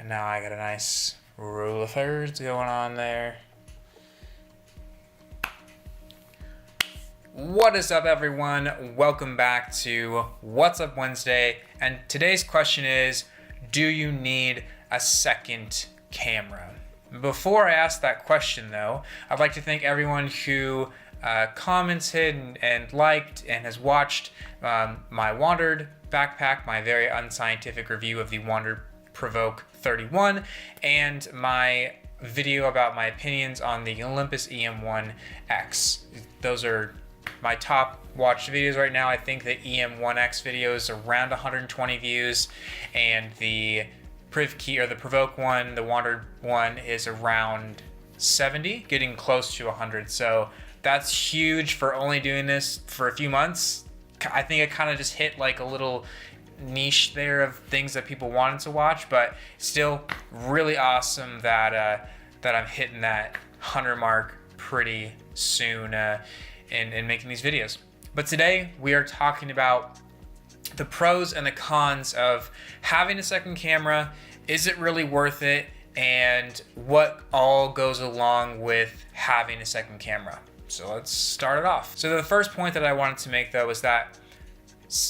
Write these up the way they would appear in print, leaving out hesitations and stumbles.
And now I got a nice rule of thirds going on there. What is up, everyone? Welcome back to What's Up Wednesday. And today's question is, do you need a second camera? Before I ask that question, though, I'd like to thank everyone who commented and liked and has watched my Wandered backpack, my very unscientific review of the Wandered Provoke 31, and my video about my opinions on the Olympus EM1X. Those are my top watched videos right now. I think the EM1X video is around 120 views, and the Provoke one, the Wandered one, is around 70, getting close to 100. So that's huge for only doing this for a few months. I think it kind of just hit like a little niche there of things that people wanted to watch, but still really awesome that I'm hitting that 100 mark pretty soon in making these videos. But today we are talking about the pros and the cons of having a second camera. Is it really worth it? And what all goes along with having a second camera. So let's start it off. So the first point that I wanted to make, though, is that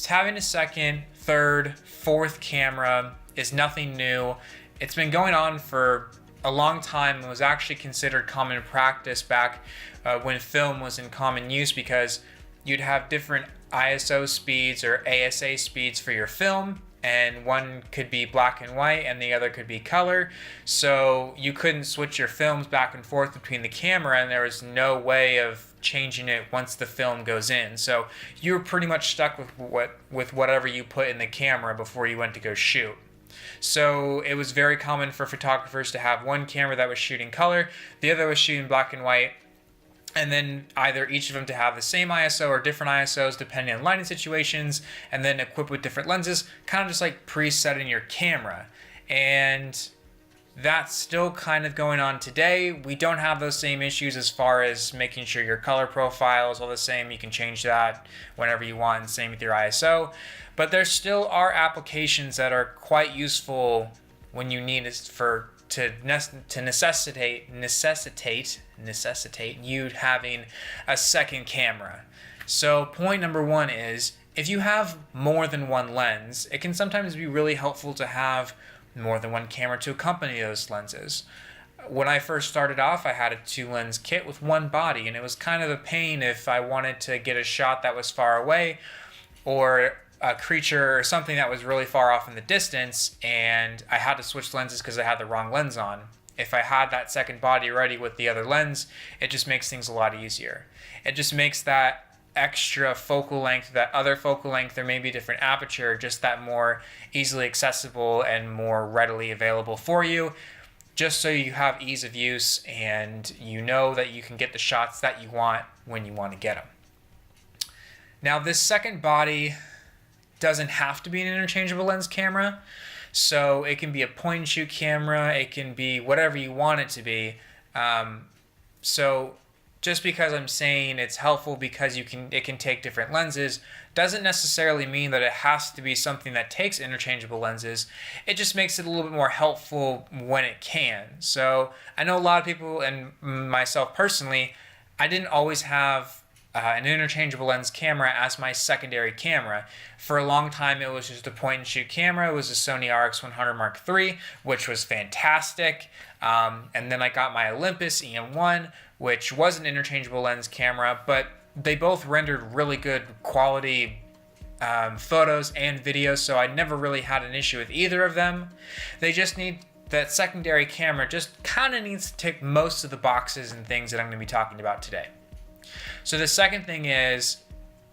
having a second, third, fourth camera is nothing new. It's been going on for a long time and was actually considered common practice back when film was in common use, because you'd have different ISO speeds or ASA speeds for your film, and one could be black and white and the other could be color. So you couldn't switch your films back and forth between the camera, and there was no way of changing it once the film goes in. So you were pretty much stuck with whatever you put in the camera before you went to go shoot. So it was very common for photographers to have one camera that was shooting color, the other was shooting black and white, and then either each of them to have the same ISO or different ISOs depending on lighting situations, and then equipped with different lenses, kind of just like presetting your camera. And that's still kind of going on today. We don't have those same issues as far as making sure your color profile is all the same. You can change that whenever you want, and same with your ISO. But there still are applications that are quite useful when you need it to necessitate you having a second camera. So point number one is, if you have more than one lens, it can sometimes be really helpful to have more than one camera to accompany those lenses. When I first started off, I had a 2-lens kit with one body, and it was kind of a pain if I wanted to get a shot that was far away, or a creature or something that was really far off in the distance, and I had to switch lenses because I had the wrong lens on. If I had that second body ready with the other lens, it just makes things a lot easier. It just makes that extra focal length, that other focal length, or maybe different aperture, just that more easily accessible and more readily available for you, just so you have ease of use and you know that you can get the shots that you want when you want to get them. Now, this second body doesn't have to be an interchangeable lens camera. So it can be a point and shoot camera, it can be whatever you want it to be. So just because I'm saying it's helpful because it can take different lenses, doesn't necessarily mean that it has to be something that takes interchangeable lenses. It just makes it a little bit more helpful when it can. So I know a lot of people, and myself personally, I didn't always have an interchangeable lens camera as my secondary camera. For a long time, it was just a point and shoot camera. It was a Sony RX100 Mark III, which was fantastic. And then I got my Olympus EM1, which was an interchangeable lens camera, but they both rendered really good quality photos and videos, so I never really had an issue with either of them. That secondary camera just kind of needs to tick most of the boxes and things that I'm going to be talking about today. So the second thing is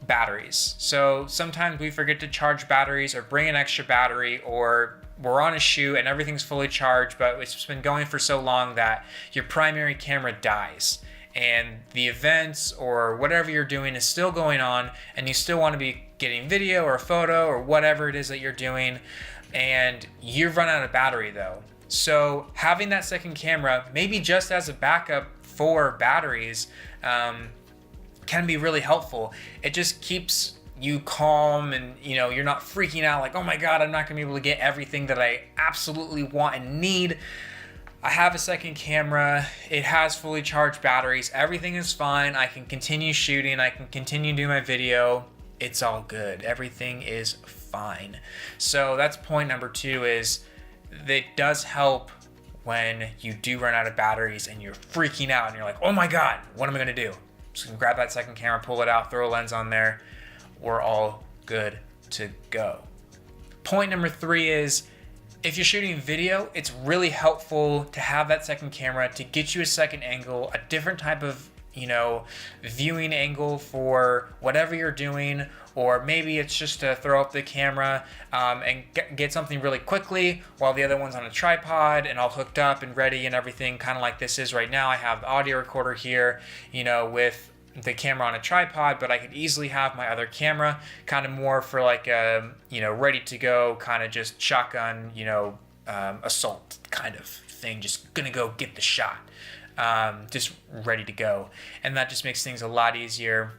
batteries. So sometimes we forget to charge batteries or bring an extra battery, or we're on a shoot and everything's fully charged, but it's been going for so long that your primary camera dies and the events or whatever you're doing is still going on, and you still want to be getting video or photo or whatever it is that you're doing, and you've run out of battery though. So having that second camera, maybe just as a backup for batteries, can be really helpful. It just keeps you calm and, you know, you're not freaking out like, oh my God, I'm not gonna be able to get everything that I absolutely want and need. I have a second camera. It has fully charged batteries. Everything is fine. I can continue shooting. I can continue doing my video. It's all good. Everything is fine. So that's point number 2, is it does help when you do run out of batteries and you're freaking out and you're like, oh my God, what am I gonna do? Just gonna grab that second camera, pull it out, throw a lens on there. We're all good to go. Point number 3 is, if you're shooting video, it's really helpful to have that second camera to get you a second angle, a different type of, you know, viewing angle for whatever you're doing, or maybe it's just to throw up the camera and get something really quickly while the other one's on a tripod and all hooked up and ready and everything, kind of like this is right now. I have the audio recorder here, you know, with the camera on a tripod, but I could easily have my other camera kind of more for like a, you know, ready to go kind of just shotgun, you know, assault kind of thing, just gonna go get the shot, just ready to go. And that just makes things a lot easier.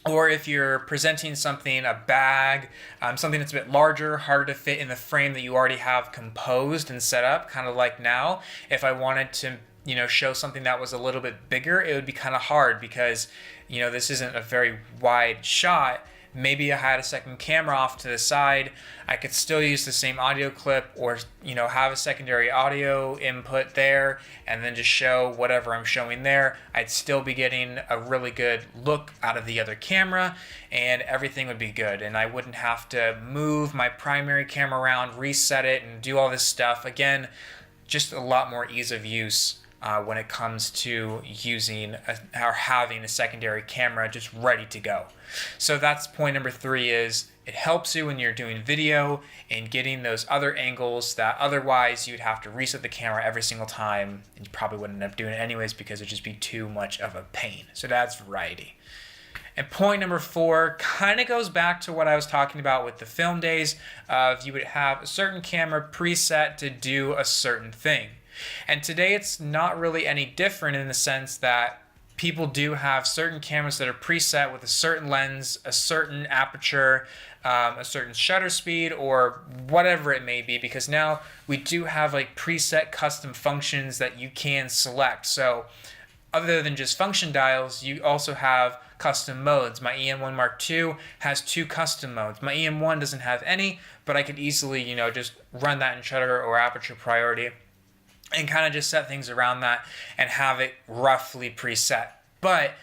Or if you're presenting something, a bag, something that's a bit larger, harder to fit in the frame that you already have composed and set up, kind of like now, if I wanted to, you know, show something that was a little bit bigger, it would be kind of hard because, you know, this isn't a very wide shot. Maybe I had a second camera off to the side. I could still use the same audio clip, or, you know, have a secondary audio input there and then just show whatever I'm showing there. I'd still be getting a really good look out of the other camera and everything would be good. And I wouldn't have to move my primary camera around, reset it, and do all this stuff. Again, just a lot more ease of use when it comes to using or having a secondary camera just ready to go. So that's point number 3, is it helps you when you're doing video and getting those other angles that otherwise you'd have to reset the camera every single time, and you probably wouldn't end up doing it anyways because it'd just be too much of a pain. So that's variety. And point number 4 kind of goes back to what I was talking about with the film days of you would have a certain camera preset to do a certain thing. And today it's not really any different in the sense that people do have certain cameras that are preset with a certain lens, a certain aperture, a certain shutter speed, or whatever it may be, because now we do have like preset custom functions that you can select. So other than just function dials, you also have custom modes. My EM1 Mark II has 2 custom modes. My EM1 doesn't have any, but I could easily, you know, just run that in shutter or aperture priority and kind of just set things around that and have it roughly preset. But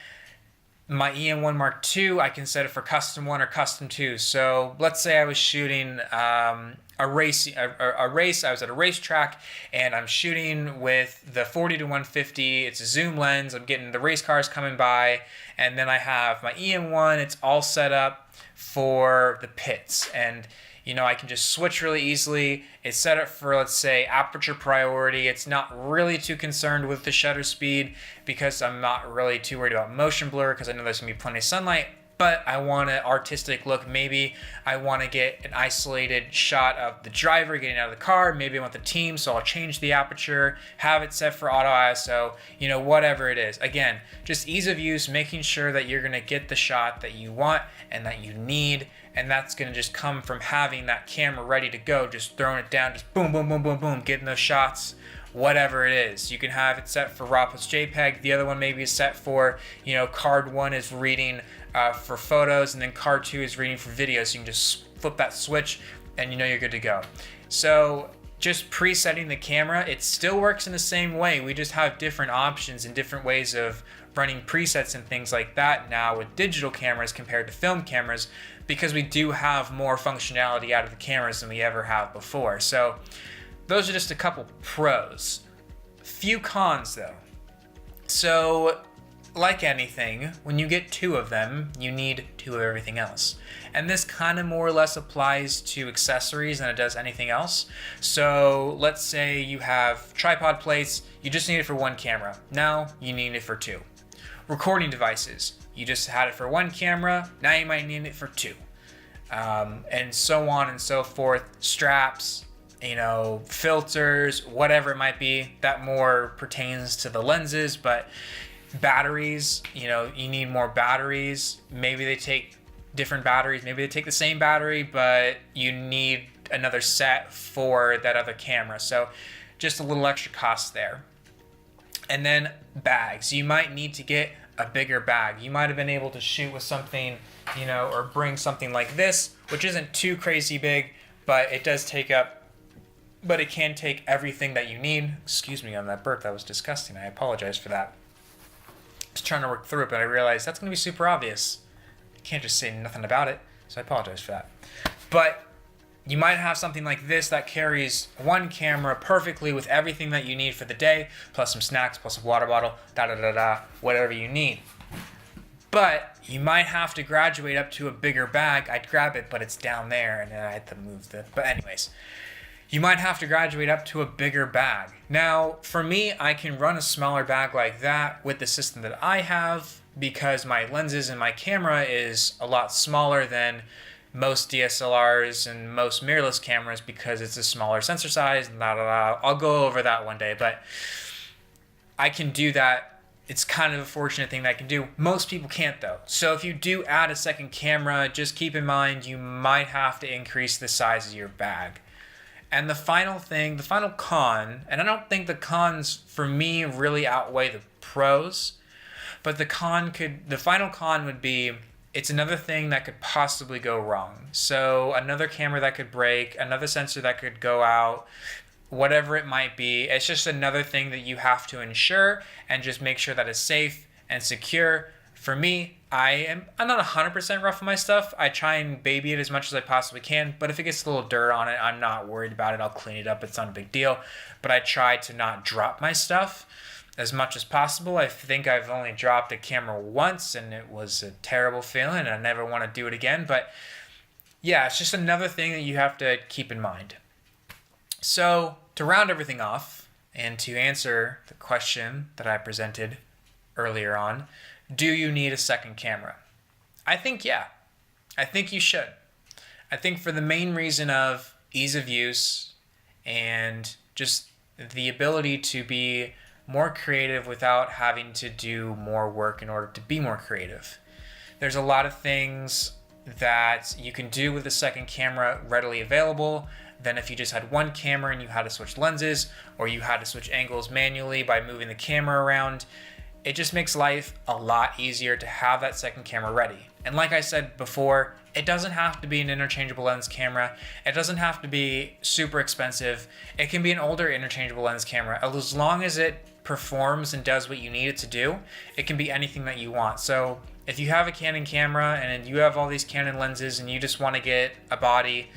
my EM1 Mark II, I can set it for custom 1 or custom 2. So let's say I was shooting a race. I was at a racetrack and I'm shooting with the 40-150. It's a zoom lens. I'm getting the race cars coming by, and then I have my EM1. It's all set up for the pits, and you know, I can just switch really easily. It's set up for, let's say, aperture priority. It's not really too concerned with the shutter speed because I'm not really too worried about motion blur because I know there's going to be plenty of sunlight. But I want an artistic look. Maybe I want to get an isolated shot of the driver getting out of the car. Maybe I want the team, so I'll change the aperture, have it set for auto ISO, you know, whatever it is. Again, just ease of use, making sure that you're going to get the shot that you want and that you need. And that's going to just come from having that camera ready to go, just throwing it down, just boom, boom, boom, boom, boom, getting those shots, whatever it is. You can have it set for RAW plus JPEG. The other one maybe is set for, you know, card 1 is reading for photos, and then card 2 is reading for video. So you can just flip that switch and you know you're good to go. So just presetting the camera, it still works in the same way. We just have different options and different ways of running presets and things like that now with digital cameras compared to film cameras, because we do have more functionality out of the cameras than we ever have before. So those are just a couple pros. Few cons though. So like anything, when you get 2 of them, you need 2 of everything else. And this kind of more or less applies to accessories than it does anything else. So let's say you have tripod plates, you just need it for 1 camera. Now you need it for 2. Recording devices, you just had it for 1 camera, now you might need it for 2. And so on and so forth. Straps, you know, filters, whatever it might be. That more pertains to the lenses, but batteries, you know, you need more batteries. Maybe they take different batteries. Maybe they take the same battery, but you need another set for that other camera. So just a little extra cost there. And then bags. You might need to get a bigger bag. You might have been able to shoot with something, or bring something like this, which isn't too crazy big, but it does take up, but it can take everything that you need. Excuse me on that burp, that was disgusting. I apologize for that. I was trying to work through it, but I realized that's going to be super obvious. I can't just say nothing about it, so I apologize for that. But you might have something like this that carries one camera perfectly with everything that you need for the day, plus some snacks, plus a water bottle, whatever you need. But you might have to graduate up to a bigger bag. I'd grab it, but it's down there, and then I had to move but anyways. You might have to graduate up to a bigger bag. Now, for me, I can run a smaller bag like that with the system that I have because my lenses and my camera is a lot smaller than most DSLRs and most mirrorless cameras because it's a smaller sensor size. I'll go over that one day, but I can do that. It's kind of a fortunate thing that I can do. Most people can't though. So if you do add a second camera, just keep in mind you might have to increase the size of your bag. And the final con, and I don't think the cons for me really outweigh the pros, but the final con would be it's another thing that could possibly go wrong. So another camera that could break, another sensor that could go out, whatever it might be. It's just another thing that you have to ensure and just make sure that it's safe and secure. For me, I'm not 100% rough on my stuff. I try and baby it as much as I possibly can, but if it gets a little dirt on it, I'm not worried about it. I'll clean it up. It's not a big deal. But I try to not drop my stuff as much as possible. I think I've only dropped a camera once, and it was a terrible feeling, and I never want to do it again. But yeah, it's just another thing that you have to keep in mind. So to round everything off, and to answer the question that I presented earlier on, do you need a second camera? I think yeah. I think you should. I think for the main reason of ease of use and just the ability to be more creative without having to do more work in order to be more creative. There's a lot of things that you can do with a second camera readily available than if you just had one camera and you had to switch lenses or you had to switch angles manually by moving the camera around. It just makes life a lot easier to have that second camera ready. And like I said before, it doesn't have to be an interchangeable lens camera. It doesn't have to be super expensive. It can be an older interchangeable lens camera. As long as it performs and does what you need it to do, it can be anything that you want. So if you have a Canon camera and you have all these Canon lenses and you just want to get a body,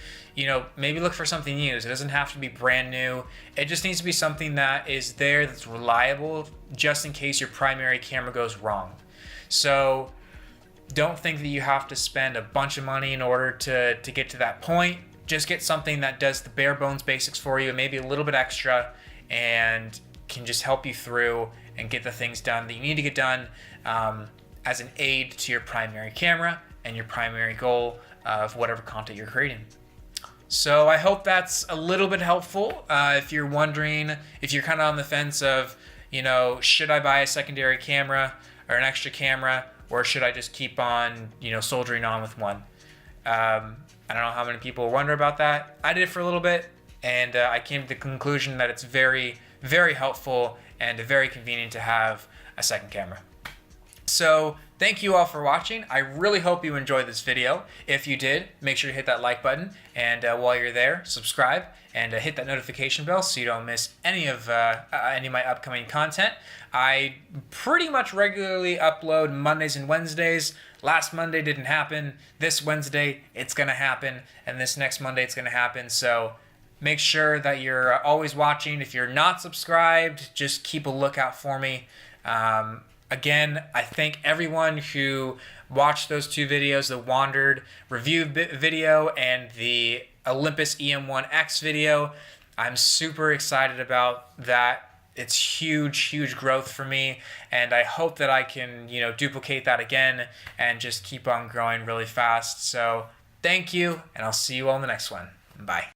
maybe look for something used. It doesn't have to be brand new. It just needs to be something that is there, that's reliable, just in case your primary camera goes wrong. So don't think that you have to spend a bunch of money in order to get to that point. Just get something that does the bare bones basics for you, maybe a little bit extra, and can just help you through and get the things done that you need to get done as an aid to your primary camera and your primary goal of whatever content you're creating. So I hope that's a little bit helpful. If you're wondering, if you're kind of on the fence of, should I buy a secondary camera or an extra camera, or should I just keep on, soldiering on with one? I don't know how many people wonder about that. I did for a little bit, and I came to the conclusion that it's very, very helpful and very convenient to have a second camera. So thank you all for watching. I really hope you enjoyed this video. If you did, make sure to hit that like button, and while you're there, subscribe and hit that notification bell so you don't miss any of my upcoming content. I pretty much regularly upload Mondays and Wednesdays. Last Monday didn't happen. This Wednesday it's gonna happen, and this next Monday it's gonna happen. So make sure that you're always watching. If you're not subscribed, just keep a lookout for me. Again, I thank everyone who watched those two videos, the Wandered review video and the Olympus EM1X video. I'm super excited about that. It's huge growth for me, and I hope that I can, duplicate that again and just keep on growing really fast. So thank you, and I'll see you all in the next one. Bye.